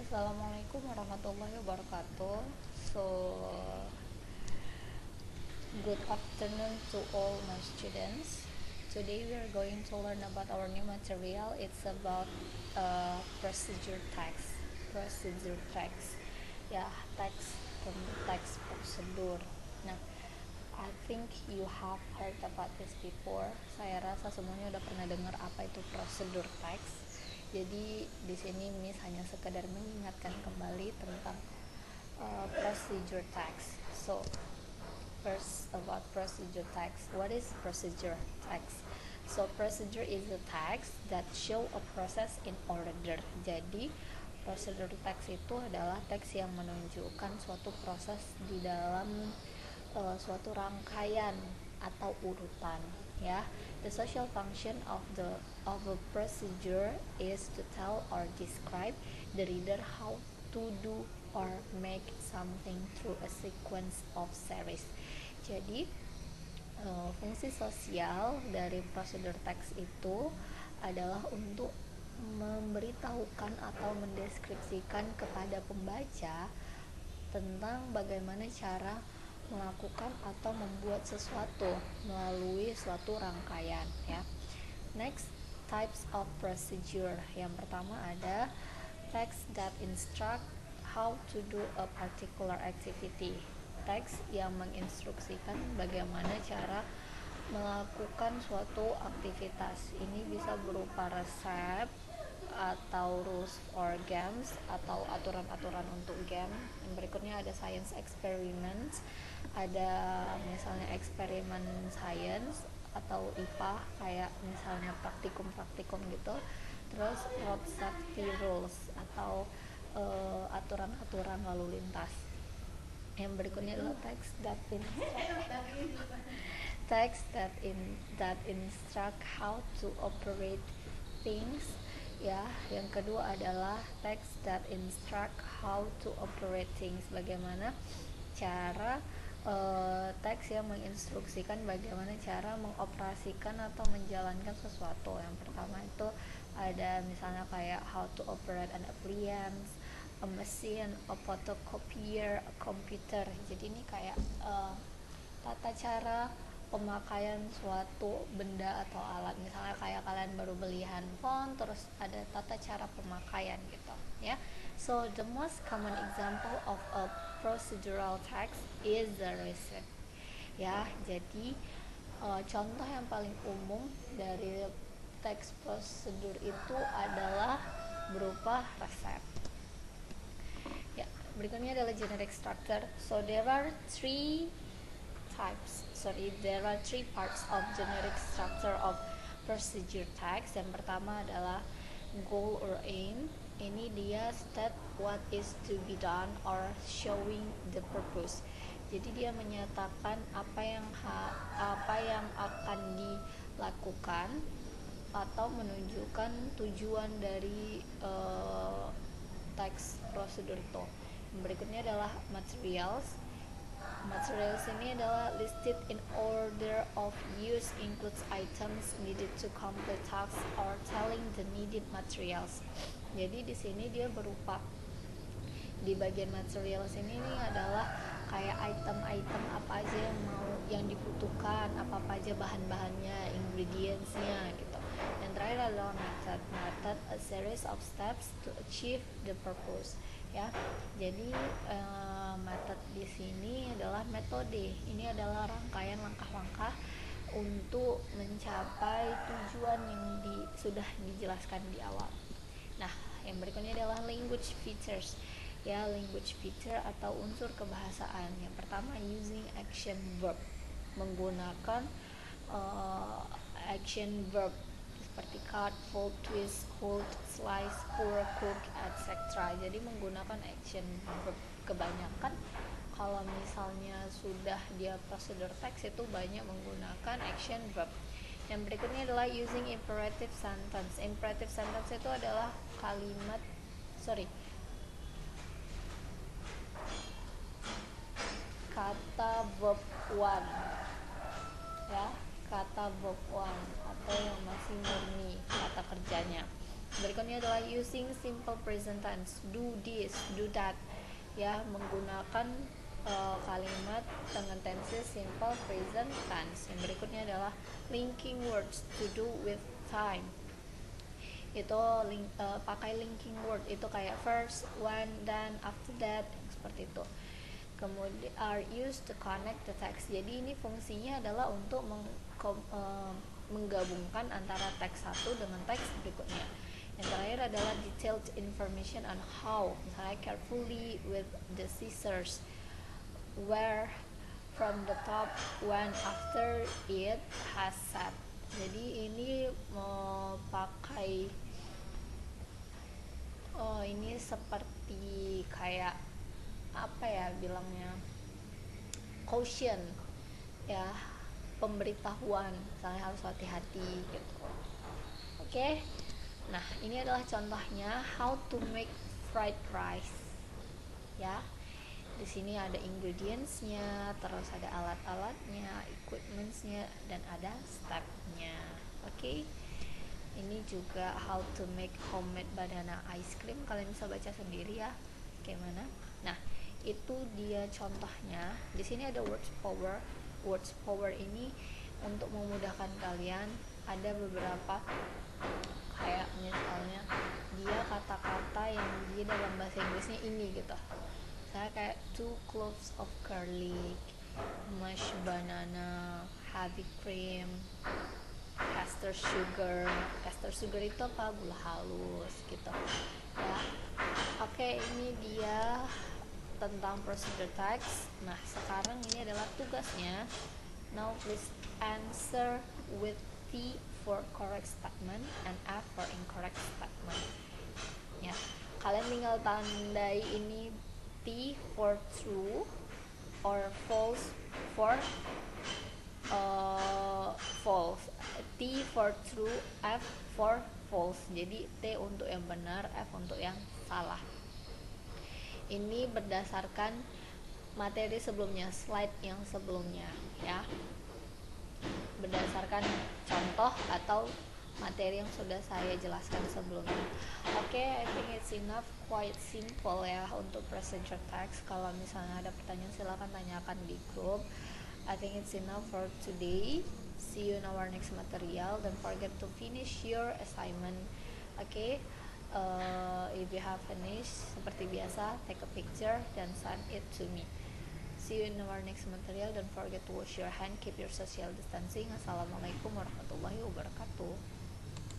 Assalamualaikum warahmatullahi wabarakatuh. So, good afternoon to all my students. Today we are going to learn about our new material. It's about procedure text. Procedure text. Ya, text teks prosedur. Nah, I think you have heard about this before. Saya rasa semuanya udah pernah dengar apa itu prosedur teks. Jadi di sini Miss hanya sekedar mengingatkan kembali tentang procedure text. So first about procedure text. What is procedure text? So procedure is a text that show a process in order. Jadi procedure text itu adalah teks yang menunjukkan suatu proses di dalam suatu rangkaian atau urutan, ya. The social function of a procedure is to tell or describe the reader how to do or make something through a sequence of series. Jadi fungsi sosial dari prosedur teks itu adalah untuk memberitahukan atau mendeskripsikan kepada pembaca tentang bagaimana cara melakukan atau membuat sesuatu melalui suatu rangkaian, ya. Next, types of procedure. Yang pertama ada text that instruct how to do a particular activity. Teks yang menginstruksikan bagaimana cara melakukan suatu aktivitas. Ini bisa berupa resep atau rules for games atau aturan-aturan untuk game. Yang berikutnya ada science experiments, ada misalnya eksperimen science atau IPA kayak misalnya praktikum-praktikum gitu. Terus road safety rules atau aturan-aturan lalu lintas. Yang berikutnya adalah text that instruct how to operate things, ya. Yang kedua adalah text that instruct how to operate things, bagaimana cara teks yang menginstruksikan bagaimana cara mengoperasikan atau menjalankan sesuatu. Yang pertama itu ada misalnya kayak how to operate an appliance, a machine, a photocopier, a computer. Jadi ini kayak tata cara pemakaian suatu benda atau alat. Misalnya kayak kalian baru beli handphone, terus ada tata cara pemakaian gitu, ya. So the most common example of a procedural text is the receipt, ya. Jadi contoh yang paling umum dari teks prosedur itu adalah berupa resep. Ya, berikutnya adalah generic structure. So there are three parts of generic structure of procedure text. Yang pertama adalah goal or aim. Ini dia state what is to be done or showing the purpose. Jadi dia menyatakan apa yang akan dilakukan atau menunjukkan tujuan dari teks prosedur itu. Berikutnya adalah materials. Materials ini adalah listed in order of use, includes items needed to complete tasks or telling the needed materials. Jadi di sini dia berupa di bagian materials ini adalah kayak item-item apa aja yang dibutuhkan, apa aja bahan-bahannya, ingredientsnya gitu. Yang terakhir adalah method, a series of steps to achieve the purpose, ya. Jadi method di sini adalah metode. Ini adalah rangkaian langkah-langkah untuk mencapai tujuan yang sudah dijelaskan di awal. Nah, yang berikutnya adalah language features. Ya, language feature atau unsur kebahasaan. Yang pertama using action verb, menggunakan action verb seperti cut, fold, twist, hold, slice, pour, cook, etc. Jadi menggunakan action verb. Kebanyakan kalau misalnya sudah dia prosedur teks itu banyak menggunakan action verb. Yang berikutnya adalah using imperative sentence. Imperative sentence itu adalah kata verb one, ya, kata verb one atau yang masih murni kata kerjanya. Berikutnya adalah using simple present tense, do this, do that, ya, menggunakan kalimat dengan tense simple present tense. Yang berikutnya adalah linking words, to do with time. Itu pakai linking word, itu kayak first, when, then, after that, seperti itu. Kemudian are used to connect the text. Jadi ini fungsinya adalah untuk menggabungkan antara teks satu dengan teks berikutnya. Yang terakhir adalah detailed information on how, misalnya carefully with the scissors, where, from the top, when, after it has set. Jadi ini mau pakai ini seperti kayak apa ya bilangnya, caution ya, pemberitahuan, misalnya harus hati-hati gitu. Oke. Nah, ini adalah contohnya how to make fried rice. Ya. Di sini ada ingredientsnya, terus ada alat-alatnya, equipmentsnya, dan ada stepnya. Oke. Ini juga how to make homemade banana ice cream. Kalian bisa baca sendiri ya, kayak mana. Nah, itu dia contohnya. Di sini ada words power. Words power ini untuk memudahkan kalian, ada beberapa kayak misalnya dia kata-kata yang dia dalam bahasa Inggrisnya ini gitu. Saya kayak 2 cloves of garlic, mashed banana, heavy cream, caster sugar. Caster sugar itu apa? Gula halus gitu ya. Oke, ini dia tentang procedure text. Nah, sekarang ini adalah tugasnya. Now please answer with T for correct statement and F for incorrect statement. Ya, kalian tinggal tandai ini T for true or false for false. T for true, F for false. Jadi T untuk yang benar, F untuk yang salah. Ini berdasarkan materi sebelumnya, slide yang sebelumnya ya, berdasarkan contoh atau materi yang sudah saya jelaskan sebelumnya. Oke, I think it's enough, quite simple ya untuk procedure text. Kalau misalnya ada pertanyaan silakan tanyakan di grup. I think it's enough for today. See you in our next material. Don't forget to finish your assignment. Okay. If you have finished, seperti biasa, take a picture dan send it to me. See you in our next material. Don't forget to wash your hand, keep your social distancing. Assalamualaikum warahmatullahi wabarakatuh.